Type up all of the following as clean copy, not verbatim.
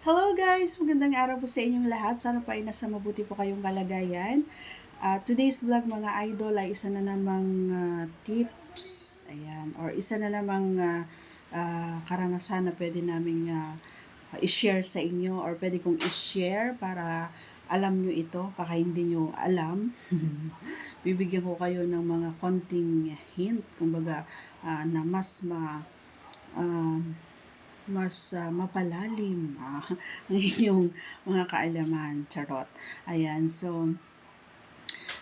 Hello guys! Magandang araw po sa inyong lahat. Sana po ay nasa mabuti po kayong kalagayan. Today's vlog mga idol ay isa na namang tips, ayan, or isa na namang karanasan na pwede naming i-share sa inyo or pwede kong i-share para alam nyo ito, baka hindi nyo alam. Bibigyan ko kayo ng mga konting hint, kumbaga na uh, mapalalim ang inyong mga kaalaman. Charot. Ayan, so,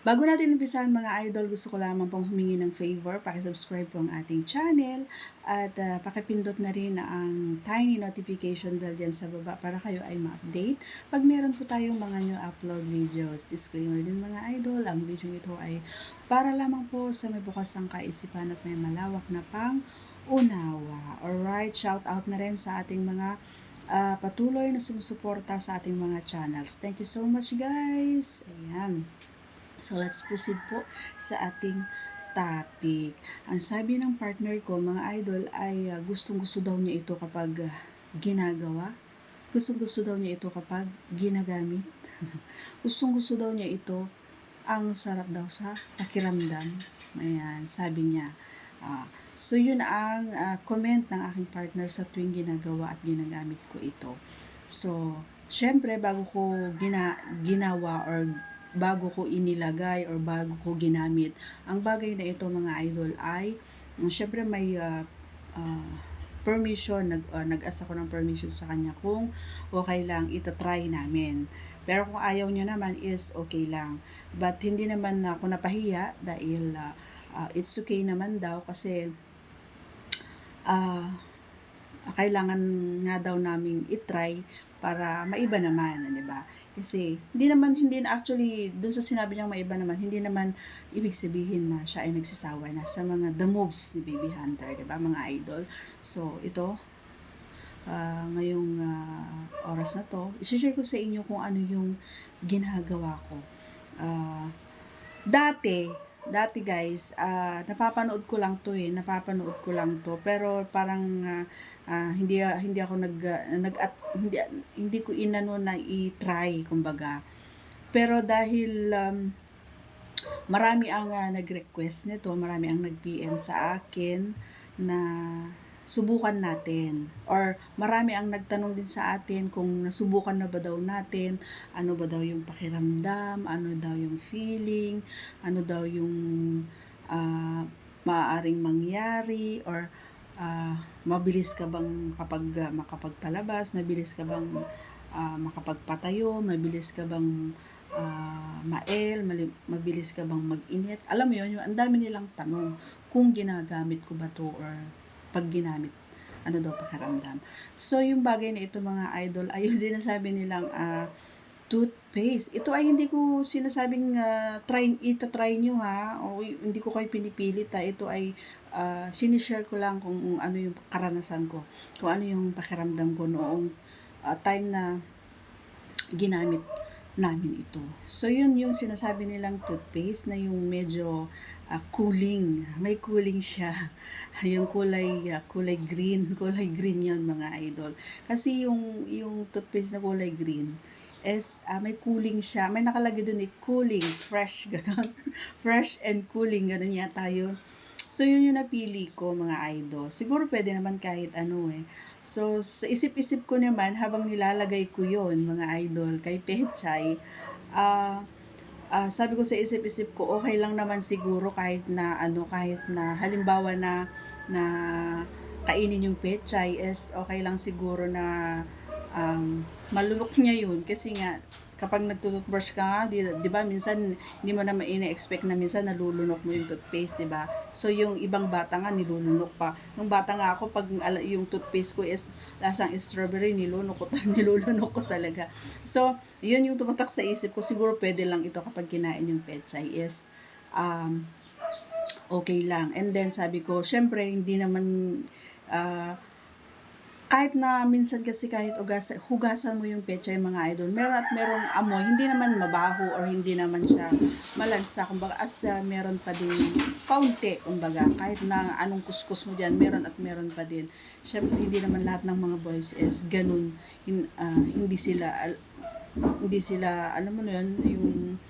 bago natin umpisahan mga idol, gusto ko lamang pong humingi ng favor. Pakisubscribe po ang ating channel at pakipindot na rin ang tiny notification bell dyan sa baba para kayo ay ma-update pag meron po tayong mga new upload videos. Disclaimer din mga idol, ang video ito ay para lamang po sa may bukas ang kaisipan at may malawak na pang unawa. Alright, shout out na rin sa ating mga patuloy na sumusuporta sa ating mga channels. Thank you so much guys. Ayan. So let's proceed po sa ating topic. Ang sabi ng partner ko, mga idol, ay gustong-gusto daw niya ito kapag ginagawa. Gustong-gusto daw niya ito kapag ginagamit. Gustong-gusto daw niya ito. Ang sarap daw sa pakiramdam. Ayan, sabi niya. So yun ang comment ng aking partner sa tuwing ginagawa at ginagamit ko ito. So, syempre bago ko ginawa or bago ko inilagay or bago ko ginamit, ang bagay na ito mga idol ay syempre may permission, nag-ask ako ng permission sa kanya kung okay lang, itatry namin. Pero kung ayaw niya naman is okay lang. But hindi naman ako napahiya dahil it's okay naman daw kasi kailangan nga daw naming itry para maiba naman, di ba? Kasi hindi na actually dun sa sinabi niyang maiba naman, hindi naman ibig sabihin na siya ay nagsasawa na sa mga the moves ni Baby Hunter, di ba, mga idol. So ito ngayong oras na to, i-share ko sa inyo kung ano yung ginagawa ko. Dati guys, napapanood ko lang to pero parang hindi ako hindi ko inano na i-try kumbaga. Pero dahil marami ang nag-request nito, marami ang nag-PM sa akin na subukan natin. Or marami ang nagtanong din sa atin kung nasubukan na ba daw natin, ano ba daw yung pakiramdam, ano daw yung feeling, ano daw yung maaaring mangyari, or mabilis ka bang kapag makapagpalabas, mabilis ka bang makapagpatayo, mabilis ka bang mabilis ka bang mag-init. Alam mo yun, ang dami nilang tanong kung ginagamit ko ba to or pag ginamit, ano daw pakiramdam. So, yung bagay na ito mga idol, ay yung sinasabi nilang toothpaste. Ito ay hindi ko sinasabing itatry nyo ha, o hindi ko kayo pinipilit ha. Ito ay sinishare ko lang kung ano yung karanasan ko, kung ano yung pakiramdam ko noong time na ginamit namin ito. So, yun yung sinasabi nilang toothpaste na yung medyo cooling. May cooling siya. Yung kulay green. Kulay green yun mga idol. Kasi yung toothpaste na kulay green is may cooling siya. May nakalagay dun cooling, fresh, gano'n. Fresh and cooling, gano'n yata yun. So, yun yung napili ko, mga idol. Siguro pwede naman kahit ano eh. So, sa isip-isip ko naman, habang nilalagay ko yun, mga idol, kay Pechay, sabi ko sa isip-isip ko, okay lang naman siguro kahit na halimbawa na kainin yung Pechay is okay lang siguro na malunok niya yun kasi nga kapag nagtututbrush ka nga, di ba, minsan hindi mo na ina-expect na minsan nalulunok mo yung toothpaste, di ba? So, yung ibang bata nga nilulunok pa. Nung bata nga ako, pag yung toothpaste ko is lasang strawberry, nilulunok ko talaga. So, yun yung tumatak sa isip ko. Siguro pwede lang ito kapag kinain yung Pechay is okay lang. And then, sabi ko, syempre, hindi naman kahit na minsan kasi kahit hugasan mo yung pechay mga idol, meron at merong amoy, hindi naman mabaho or hindi naman siya malansa, kumbaga meron pa din kaunti, kumbaga kahit na anong kuskus mo diyan, meron at meron pa din. Syempre hindi naman lahat ng mga boys is ganun, hindi sila alam mo na yun, yung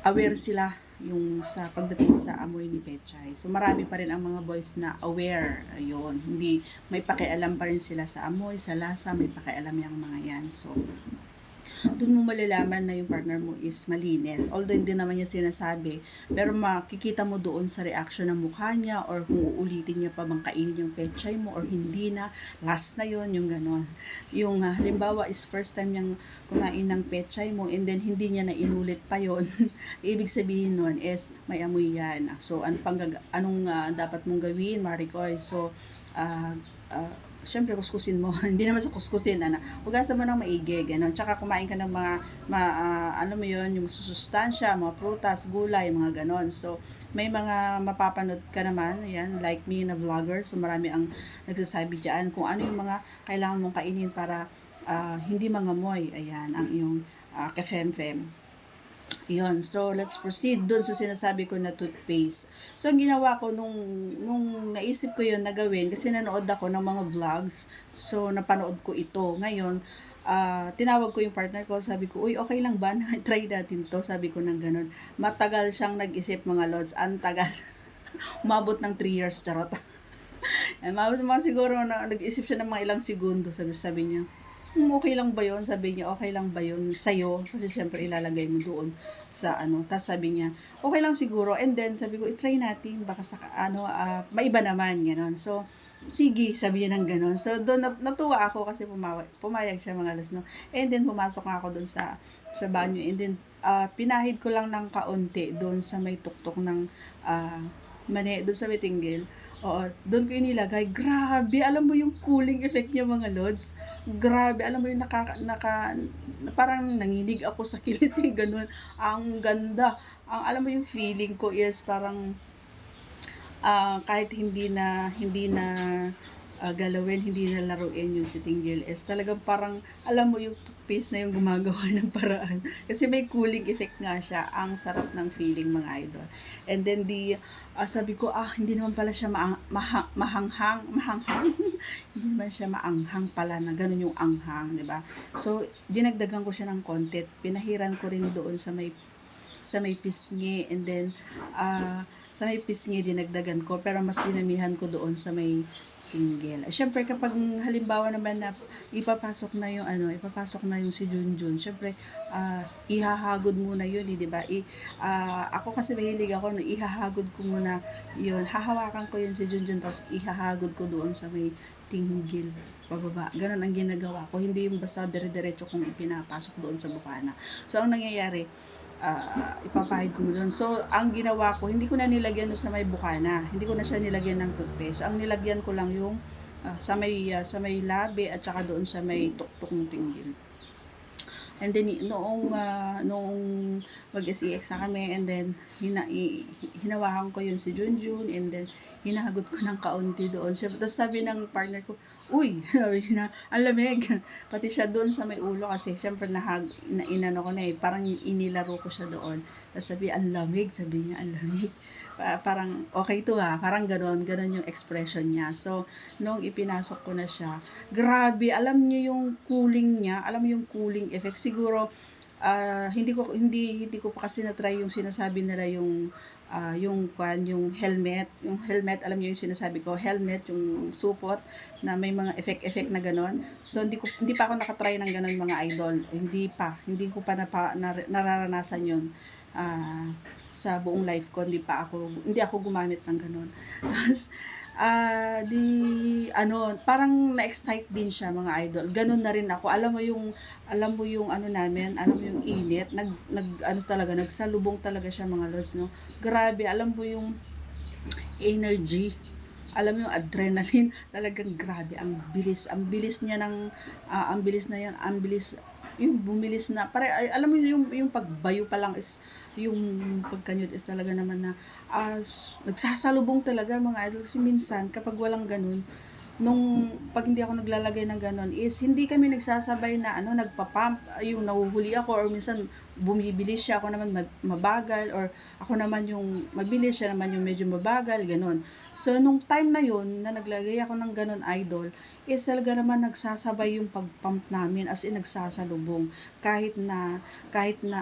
aware sila yung sa pagdating sa amoy ni Pechay. So marami pa rin ang mga boys na aware. Ayun, hindi may pakialam pa rin sila sa amoy, sa lasa, may pakialam yung mga yan. So doon mo malalaman na yung partner mo is malinis. Although hindi naman niya sinasabi, pero makikita mo doon sa reaction ng mukha niya or kung uulitin niya pa bang kainin yung pechay mo or hindi na, last na yon yung ganon. Yung halimbawa is first time niyang kumain ng pechay mo and then hindi niya na inulit pa yon. Ibig sabihin nun is may amoy yan. So anong dapat mong gawin, Maricoy? So syempre kuskusin mo. Hindi naman sa kuskusin, hugasan mo ng maigi, ganun. Tsaka kumain ka ng mga, alam mo yun, yung susustansya, mga prutas, gulay, mga ganon. So, may mga mapapanood ka naman, yan, like me na vlogger. So, marami ang nagsasabi dyan kung ano yung mga kailangan mong kainin para hindi mangamoy. Ayan, ang iyong kefem-fem. Yun. So, let's proceed dun sa sinasabi ko na toothpaste. So, ang ginawa ko nung naisip ko yun na gawin, kasi nanood ako ng mga vlogs. So, napanood ko ito. Ngayon, tinawag ko yung partner ko. Sabi ko, uy, okay lang ba? Try natin to. Sabi ko ng ganun. Matagal siyang nag-isip mga lods. Ang tagal. Umabot ng 3 years, charot. Umabot mga siguro na nag-isip siya ng mga ilang segundo. Sabi niya, okay lang ba yun? Sabi niya, okay lang ba yun sa'yo? Kasi syempre ilalagay mo doon sa Tapos sabi niya, okay lang siguro. And then sabi ko, i-try natin. Baka sa maiba naman. Ganon. So, sige, sabi niya ng ganon. So, doon natuwa ako kasi pumayag siya mga alas, no? And then pumasok nga ako doon sa banyo. And then, pinahid ko lang ng kaunti doon sa may tuktok ng mani, doon sa may tinggil. Oo, doon ko inilagay. Grabe, alam mo yung cooling effect niya mga lods. Grabe, alam mo yung parang nanginig ako sa kiliti, ganun. Ang ganda. Alam mo yung feeling ko is parang kahit hindi na galawin, hindi na laruin yung sitting gel is talagang parang alam mo yung toothpaste na yung gumagawa ng paraan kasi may cooling effect nga siya. Ang sarap ng feeling mga idol. And then sabi ko hindi naman pala siya mahanghang hindi naman siya maanghang pala na ganun yung anghang, di ba? So dinagdagan ko siya ng konti, pinahiran ko rin doon sa may pisngi, and then sa may pisngi dinagdagan ko, pero mas dinamihan ko doon sa may tinggil. Syempre kapag halimbawa naman na ipapasok na yung si Junjun, syempre ihahagod muna yun, di ba? Ako kasi mahilig ako na ihahagod ko muna yun. Hahawakan ko yun si Junjun, tapos ihahagod ko doon sa may tinggil pababa. Ganun ang ginagawa ko. Hindi yung basta dire-diretso kong ipinapasok doon sa bukana. So ang nangyayari, ipapahid ko mo doon. So, ang ginawa ko, hindi ko na nilagyan sa may bukana. Hindi ko na siya nilagyan ng toothpaste. So, ang nilagyan ko lang yung sa may labi at saka doon sa may tuktok ng tinggil. And then, noong mag-SEX na kami, and then, hinawakan ko yun si Junjun, and then, hinahagot ko ng kaunti doon. Tapos sabi ng partner ko, uy, sabi na, ang lamig. Pati siya doon sa may ulo kasi, syempre, inano ko na parang inilaro ko siya doon. Tapos sabi, ang lamig, sabi niya, ang lamig. Parang, okay to parang ganon yung expression niya. So, nung ipinasok ko na siya, grabe, alam niyo yung cooling niya, alam mo yung cooling effect. Siguro, hindi ko pa kasi na-try yung sinasabi nila yung helmet, alam niyo yung sinasabi ko, helmet, yung supot na may mga effect na ganon. So hindi pa ako nakatry ng ganon mga idol. Hindi ko pa nararanasan yun sa buong life ko. Hindi ako gumamit ng ganon. Parang na-excite din siya mga idol. Ganun na rin ako. Alam mo yung init, talaga, nagsalubong talaga siya mga lods, no? Grabe, alam mo yung energy, alam mo yung adrenaline, talagang grabe, ang bilis niya yung bumilis na, alam mo yung pagbayo pa lang is, yung pagkanyot is talaga naman na, nagsasalubong talaga mga idol, kasi minsan, kapag walang ganun, nung pag hindi ako naglalagay ng ganon is hindi kami nagsasabay na nagpa-pump, yung nahuhuli ako or minsan bumibilis siya, ako naman mabagal, or ako naman yung mabilis, siya naman yung medyo mabagal, ganon. So nung time na yun na naglagay ako ng ganon, idol, is talaga naman nagsasabay yung pag-pump namin, as in nagsasalubong, kahit na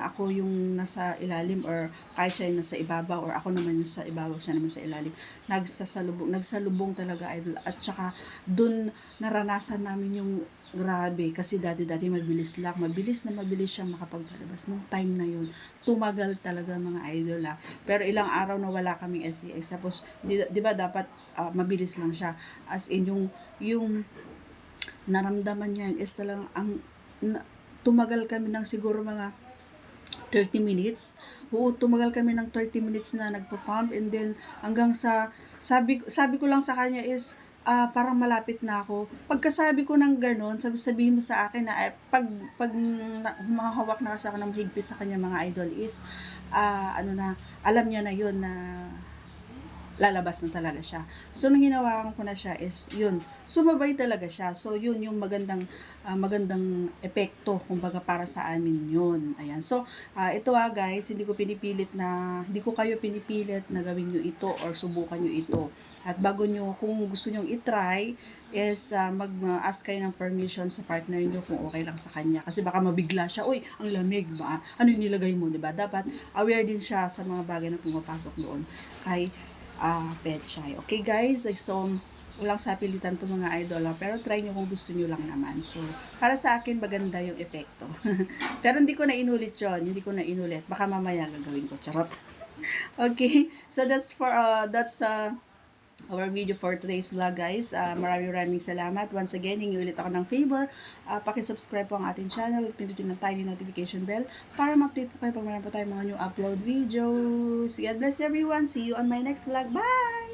ako yung nasa ilalim, or kahit siya yung nasa ibabaw, or ako naman yung sa ibabaw, siya naman sa ilalim, nagsalubong talaga, idol. At saka dun naranasan namin yung grabe, kasi dati mabilis siya makapagpalabas. Nung time na yun, tumagal talaga, mga idol, pero ilang araw na wala kaming SEX. Tapos di ba dapat mabilis lang siya, as in yung naramdaman niya is talagang tumagal kami ng siguro mga 30 minutes. Oo, tumagal kami ng 30 minutes na nagpo-pump, and then hanggang sa sabi ko lang sa kanya is parang malapit na ako. Pagkasabi ko ng ganon, sabihin mo sa akin na pag humahawak na kasi ako ng mahigpit sa kanya, mga idol, is alam niya na yun na lalabas na talaga siya. So, nang hinawakan ko na siya is, yun, sumabay talaga siya. So, yun yung magandang epekto, kumbaga, para sa amin yun. Ayan. So, ito guys, hindi ko kayo pinipilit na gawin nyo ito or subukan nyo ito. At bago nyo, kung gusto nyo itry, is mag-ask kayo ng permission sa partner nyo kung okay lang sa kanya. Kasi baka mabigla siya, uy, ang lamig ba? Ano yung nilagay mo, diba? Dapat aware din siya sa mga bagay na pumapasok doon kay Petchay. Okay guys, so walang sapilitan to, mga idol, pero try nyo kung gusto nyo lang naman. So, para sa akin, maganda yung epekto. Pero hindi ko na inulit yun. Baka mamaya gagawin ko. Charot. Okay, so that's our video for today's vlog, guys. Maraming salamat. Once again, hingi ulit ako ng favor. Paki-subscribe po ang ating channel at pindutin na tiny notification bell para ma-update po kayo pag meron po tayong mga new upload videos. God bless everyone. See you on my next vlog. Bye!